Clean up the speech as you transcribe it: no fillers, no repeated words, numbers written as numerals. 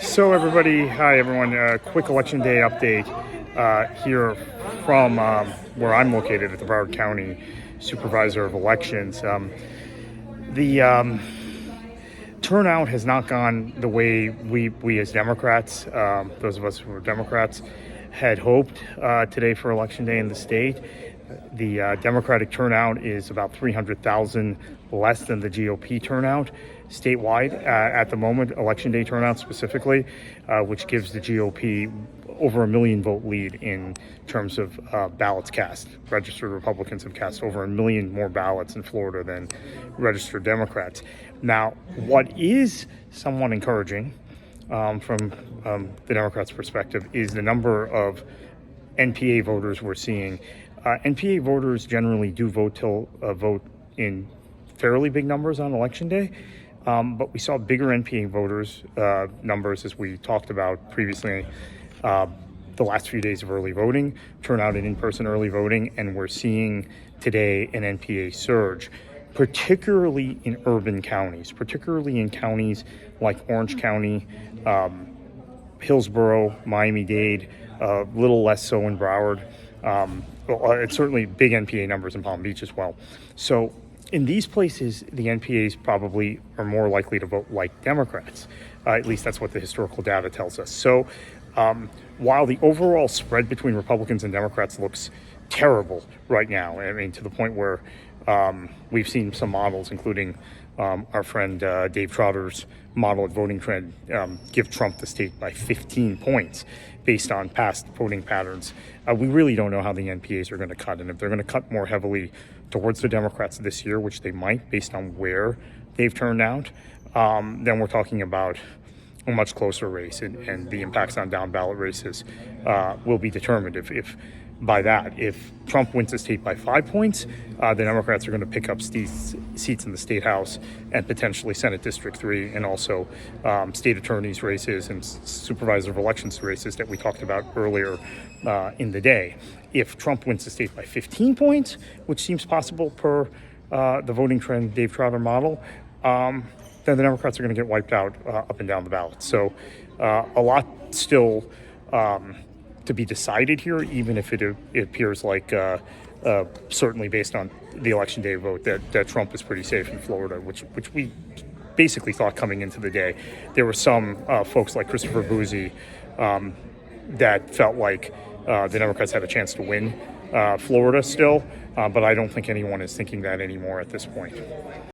So everybody, hi everyone. Quick election day update here from where I'm located at the Broward County supervisor of elections. The turnout has not gone the way we as Democrats, those of us who are Democrats, had hoped today for election day in the state. The Democratic turnout is about 300,000 less than the GOP turnout statewide at the moment, election day turnout specifically, which gives the GOP over 1 million vote lead in terms of ballots cast. Registered Republicans have cast over 1 million more ballots in Florida than registered Democrats. Now, what is somewhat encouraging from the Democrats' perspective is the number of NPA voters we're seeing. NPA voters generally do vote in fairly big numbers on election day, but we saw bigger NPA voters numbers, as we talked about previously, the last few days of early voting, turnout in in-person early voting, and we're seeing today an NPA surge, particularly in urban counties, particularly in counties like Orange County, Hillsborough, Miami-Dade, a little less so in Broward. It's certainly big NPA numbers in Palm Beach as well. So in these places, the NPAs probably are more likely to vote like Democrats. At least that's what the historical data tells us. So while the overall spread between Republicans and Democrats looks terrible right now, I mean, to the point where we've seen some models, including our friend Dave Trotter's model at Voting Trend, give Trump the state by 15 points based on past voting patterns. We really don't know how the NPAs are going to cut. And if they're going to cut more heavily towards the Democrats this year, which they might based on where they've turned out, then we're talking about a much closer race. And the impacts on down ballot races will be determined if Trump wins the state by 5 points, the Democrats are going to pick up seats in the state house and potentially Senate District 3 and also state attorneys races and supervisor of elections races that we talked about earlier in the day. If Trump wins the state by 15 points, which seems possible per the Voting Trend Dave Trotter model, then the Democrats are going to get wiped out up and down the ballot. So a lot still to be decided here, even if it appears like certainly based on the election day vote that Trump is pretty safe in Florida, which we basically thought coming into the day. There were some folks like Christopher Bouzy that felt like the Democrats had a chance to win Florida still, but I don't think anyone is thinking that anymore at this point.